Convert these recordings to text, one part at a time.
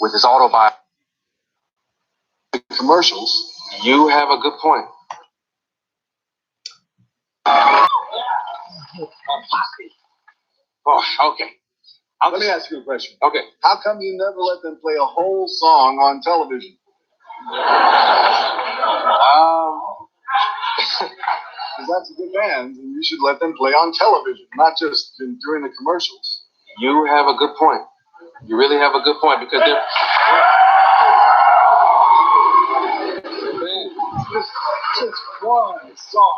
with his autobiography. Commercials. You have a good point. Oh, okay. Let me ask you a question. Okay. How come you never let them play a whole song on television? Because that's a good band, and you should let them play on television, not just during the commercials. You have a good point. You really have a good point, because they're... Just one song.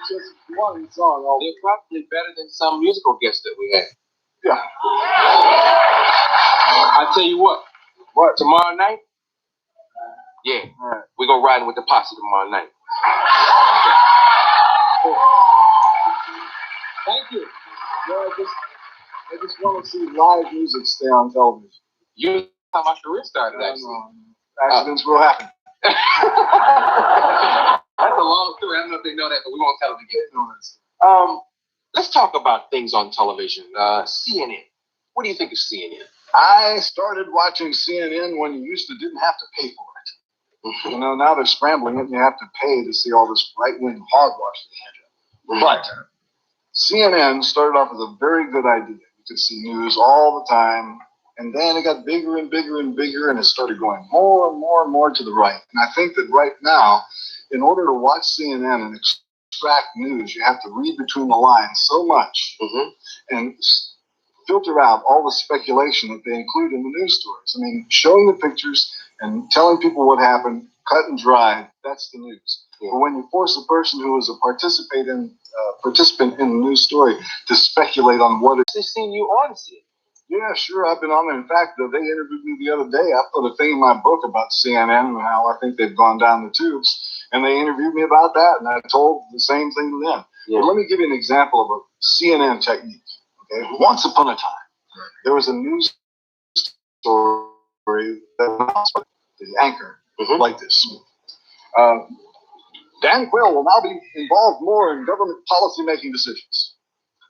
Just one song. They're probably better than some musical guests that we had. Yeah. I tell you what. What? Tomorrow night? Yeah. All right. We go riding with the posse tomorrow night. Cool. Thank you. Well, I just want to see live music stay on television. You how my career started, actually. Accidents will happen. That's a long story. I don't know if they know that, but we won't tell them again. Let's talk about things on television. CNN. What do you think of CNN? I started watching CNN when you didn't have to pay for it. You know, now they're scrambling it and you have to pay to see all this right-wing hogwash they have. But CNN started off as a very good idea. You could see news all the time. And then it got bigger and bigger and bigger, and it started going more and more and more to the right. And I think that right now, in order to watch CNN and extract news, you have to read between the lines so much and filter out all the speculation that they include in the news stories. I mean, showing the pictures and telling people what happened, cut and dry, that's the news. But when you force a person who is a participant in the news story to speculate on what it's... They've seen you on CNN. Yeah, sure. I've been on there. In fact, they interviewed me the other day. I put a thing in my book about CNN and how I think they've gone down the tubes. And they interviewed me about that, and I told the same thing to them. Yeah. But let me give you an example of a CNN technique. Okay, once upon a time, there was a news story that the anchor like this. Dan Quayle will now be involved more in government policy-making decisions.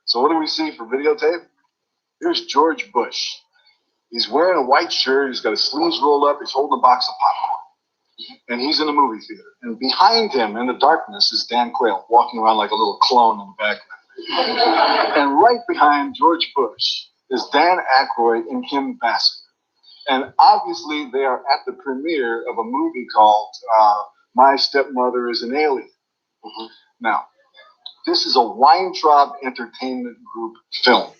So what do we see for videotape? Here's George Bush. He's wearing a white shirt. He's got his sleeves rolled up. He's holding a box of popcorn. And he's in a movie theater. And behind him, in the darkness, is Dan Quayle, walking around like a little clone in the background. And right behind George Bush is Dan Aykroyd and Kim Basinger. And obviously, they are at the premiere of a movie called My Stepmother is an Alien. Now, this is a Weintraub Entertainment Group film.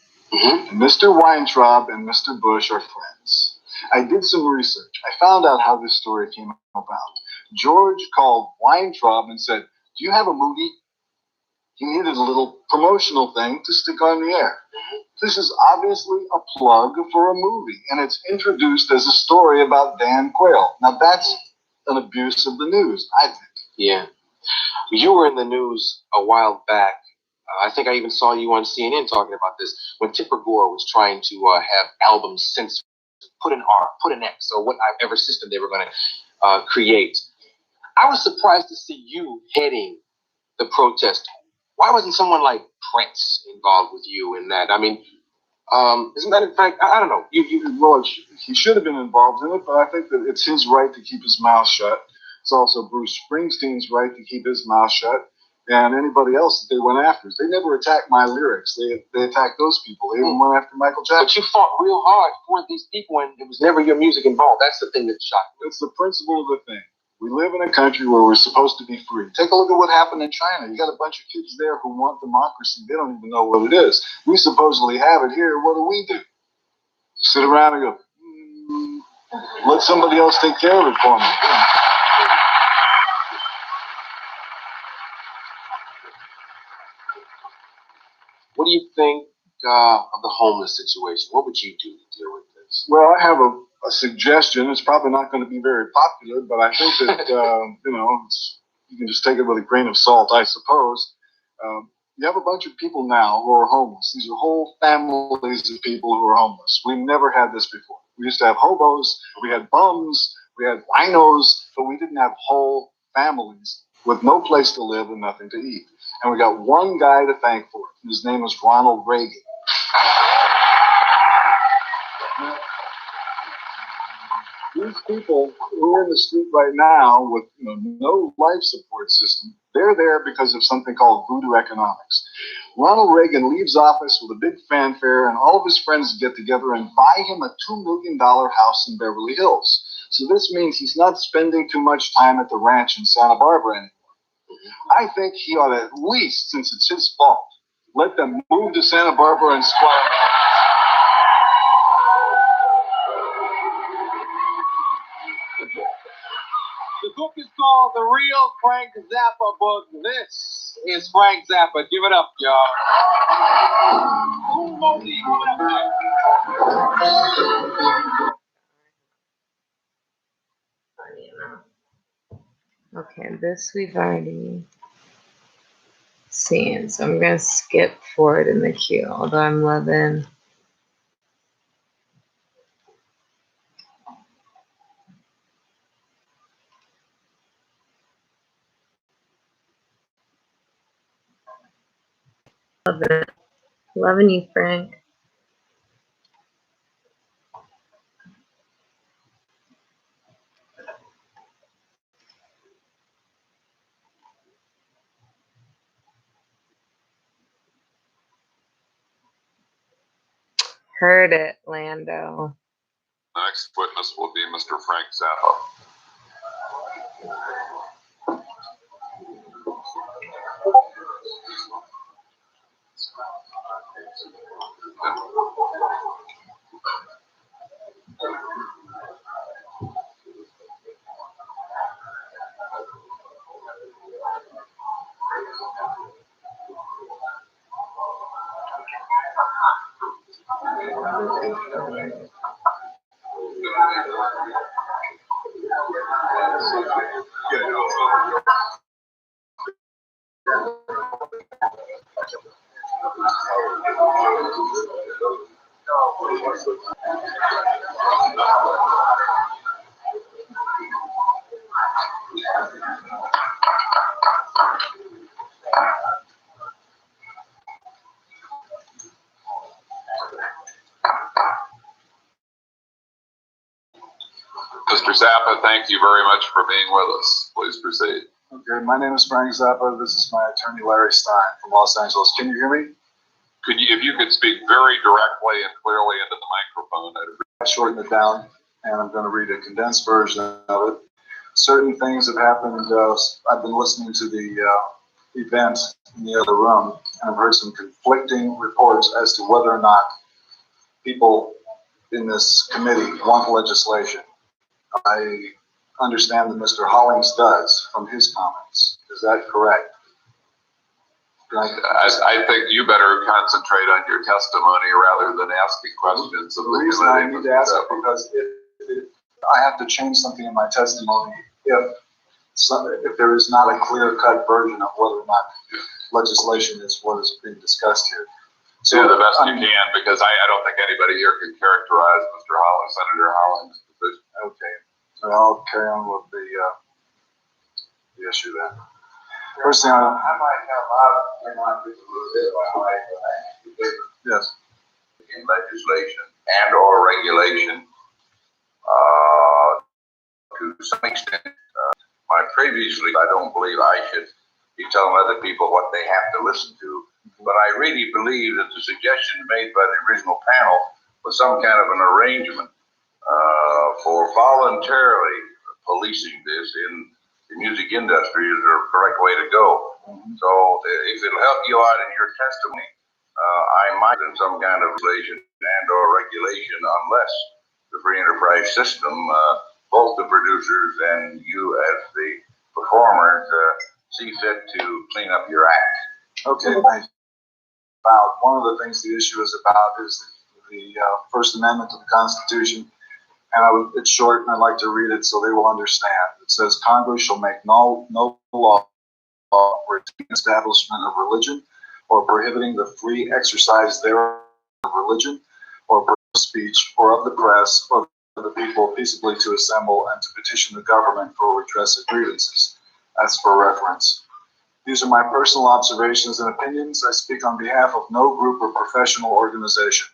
Mr. Weintraub and Mr. Bush are friends. I did some research. I found out how this story came about. George called Weintraub and said, "Do you have a movie?" He needed a little promotional thing to stick on the air. This is obviously a plug for a movie, and it's introduced as a story about Dan Quayle. Now, that's an abuse of the news, I think. Yeah. You were in the news a while back. I think I even saw you on CNN talking about this when Tipper Gore was trying to have albums censored, put an R, put an X, or whatever system they were going to create. I was surprised to see you heading the protest. Why wasn't someone like Prince involved with you in that? I mean, isn't that in fact? I don't know. Well, he should have been involved in it, but I think that it's his right to keep his mouth shut. It's also Bruce Springsteen's right to keep his mouth shut. And anybody else that they went after. They never attacked my lyrics. They attacked those people. They even went after Michael Jackson. But you fought real hard for these people, and it was never your music involved. That's the thing that shocked me. It's the principle of the thing. We live in a country where we're supposed to be free. Take a look at what happened in China. You got a bunch of kids there who want democracy. They don't even know what it is. We supposedly have it here. What do? Sit around and go, let somebody else take care of it for me. What do you think of the homeless situation? What would you do to deal with this? Well, I have a suggestion. It's probably not going to be very popular, but I think that, you can just take it with a grain of salt, I suppose. You have a bunch of people now who are homeless. These are whole families of people who are homeless. We never had this before. We used to have hobos, we had bums, we had winos, but we didn't have whole families with no place to live and nothing to eat. And we got one guy to thank for it. His name was Ronald Reagan. These people who are in the street right now with no life support system, they're there because of something called voodoo economics. Ronald Reagan leaves office with a big fanfare, and all of his friends get together and buy him a $2 million house in Beverly Hills. So this means he's not spending too much time at the ranch in Santa Barbara anymore. I think he ought to, at least, since it's his fault, let them move to Santa Barbara and squat. The book is called The Real Frank Zappa Book. This is Frank Zappa. Give it up, y'all. Okay, this we've already seen, so I'm going to skip forward in the queue, although I'm loving. Loving you, Frank. Heard it, Lando. The next witness will be Mr. Frank Zappa. Mr. Zappa, thank you very much for being with us. Please proceed. Okay, my name is Frank Zappa. This is my attorney, Larry Stein, from Los Angeles. Can you hear me? If you could speak very directly and clearly into the microphone, I'd shorten it down, and I'm going to read a condensed version of it. Certain things have happened. I've been listening to the event in the other room, and I've heard some conflicting reports as to whether or not people in this committee want legislation. I understand that Mr. Hollings does from his comments. Is that correct? I think you better concentrate on your testimony rather than asking questions. The reason I need to ask is because if I have to change something in my testimony if there is not a clear-cut version of whether or not legislation is what is being discussed here. So do the best you can, because I don't think anybody here can characterize Mr. Hollings, Senator Hollings' position. Okay, so I'll carry on with the issue then. First thing I might help out in my a little bit. Yes. In legislation and or regulation, to some extent, previously, I don't believe I should be telling other people what they have to listen to, but I really believe that the suggestion made by the original panel was some kind of an arrangement for voluntarily policing this in the music industry is the correct way to go. So if it'll help you out in your testimony, I might in some kind of legislation and or regulation unless the free enterprise system, both the producers and you as the performers see fit to clean up your act. Okay, thank you. About one of the things the issue is about is the First Amendment to the Constitution. And it's short, and I'd like to read it so they will understand. It says, Congress shall make no law restricting the establishment of religion or prohibiting the free exercise thereof of religion or prohibiting speech or of the press or of the people peaceably to assemble and to petition the government for redress of grievances. That's for reference. These are my personal observations and opinions. I speak on behalf of no group or professional organization.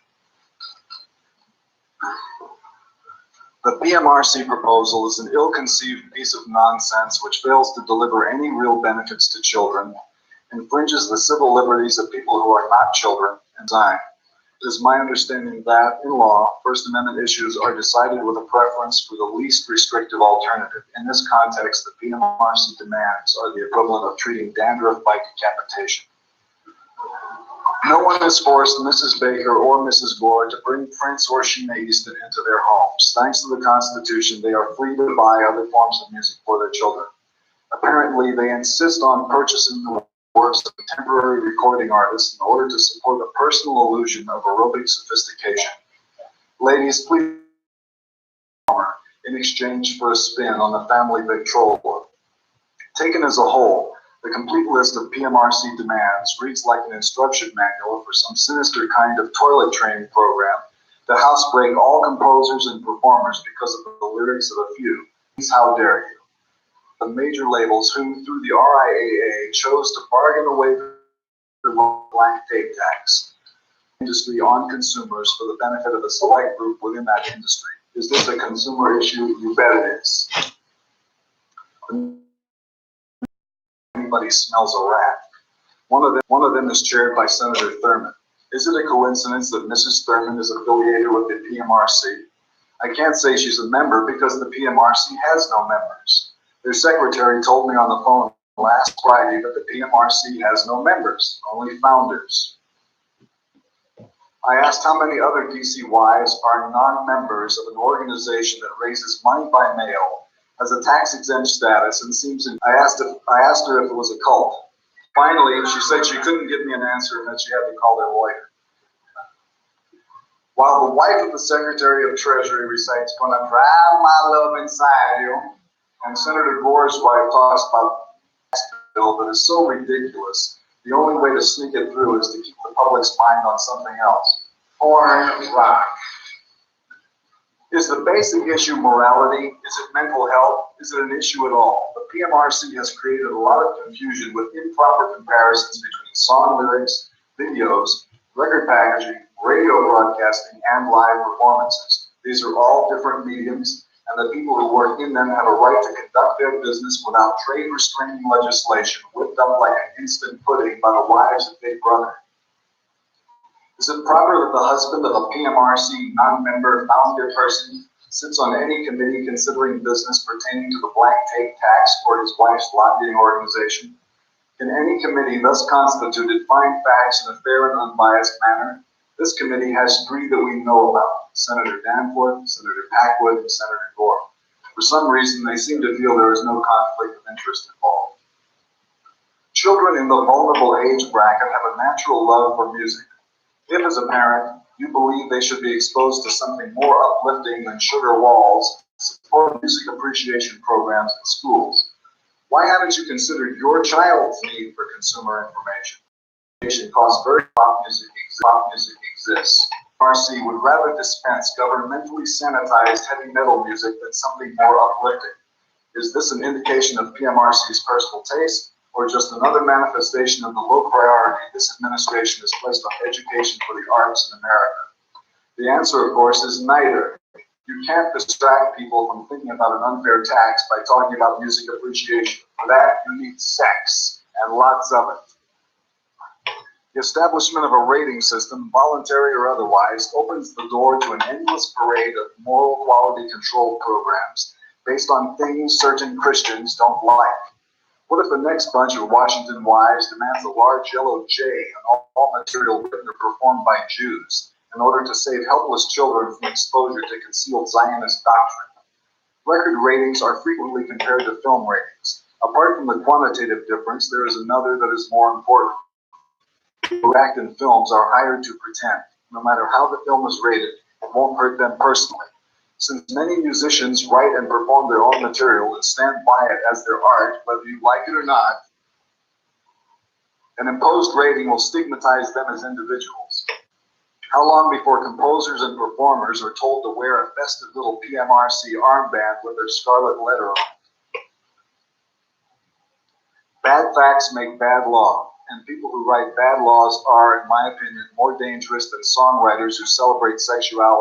The PMRC proposal is an ill-conceived piece of nonsense which fails to deliver any real benefits to children, infringes the civil liberties of people who are not children, and design. It is my understanding that, in law, First Amendment issues are decided with a preference for the least restrictive alternative. In this context, the PMRC demands are the equivalent of treating dandruff by decapitation. No one has forced Mrs. Baker or Mrs. Gore to bring Prince or Sheena Easton into their homes. Thanks to the Constitution, they are free to buy other forms of music for their children. Apparently, they insist on purchasing the works of contemporary recording artists in order to support the personal illusion of aerobic sophistication. Ladies, please in exchange for a spin on the family Victrola. Taken as a whole, the complete list of PMRC demands reads like an instruction manual for some sinister kind of toilet training program to housebreak all composers and performers because of the lyrics of a few. Please, how dare you? The major labels who, through the RIAA, chose to bargain away the blank tape tax industry on consumers for the benefit of a select group within that industry. Is this a consumer issue? You bet it is. Anybody smells a rat. One of them is chaired by Senator Thurmond. Is it a coincidence that Mrs. Thurmond is affiliated with the PMRC? I can't say she's a member because the PMRC has no members. Their secretary told me on the phone last Friday that the PMRC has no members, only founders. I asked how many other DC wives are non-members of an organization that raises money by mail, has a tax-exempt status, and seems in. I asked her if it was a cult. Finally, she said she couldn't give me an answer and that she had to call their lawyer. While the wife of the Secretary of Treasury recites, "Gonna drive my love inside you," and Senator Gore's wife talks about a tax bill that is so ridiculous, the only way to sneak it through is to keep the public's mind on something else. Porn, rock. Is the basic issue morality? Is it mental health? Is it an issue at all? The PMRC has created a lot of confusion with improper comparisons between song lyrics, videos, record packaging, radio broadcasting, and live performances. These are all different mediums, and the people who work in them have a right to conduct their business without trade restraining legislation whipped up like an instant pudding by the wives of Big Brother. Is it proper that the husband of a PMRC non-member founder person sits on any committee considering business pertaining to the blank tape tax or his wife's lobbying organization? Can any committee thus constituted find facts in a fair and unbiased manner? This committee has three that we know about: Senator Danforth, Senator Packwood, and Senator Gore. For some reason, they seem to feel there is no conflict of interest involved. Children in the vulnerable age bracket have a natural love for music. If, as a parent, you believe they should be exposed to something more uplifting than sugar walls, support music appreciation programs in schools. Why haven't you considered your child's need for consumer information? Information costs very pop music exists. RC would rather dispense governmentally sanitized heavy metal music than something more uplifting. Is this an indication of PMRC's personal taste, or just another manifestation of the low priority this administration has placed on education for the arts in America? The answer, of course, is neither. You can't distract people from thinking about an unfair tax by talking about music appreciation. For that, you need sex, and lots of it. The establishment of a rating system, voluntary or otherwise, opens the door to an endless parade of moral quality control programs based on things certain Christians don't like. What if the next bunch of Washington wives demands a large yellow J on all material written or performed by Jews in order to save helpless children from exposure to concealed Zionist doctrine? Record ratings are frequently compared to film ratings. Apart from the quantitative difference, there is another that is more important. People who act in films are hired to pretend. No matter how the film is rated, it won't hurt them personally. Since many musicians write and perform their own material and stand by it as their art, whether you like it or not, an imposed rating will stigmatize them as individuals. How long before composers and performers are told to wear a festive little PMRC armband with their scarlet letter on it? Bad facts make bad law, and people who write bad laws are, in my opinion, more dangerous than songwriters who celebrate sexuality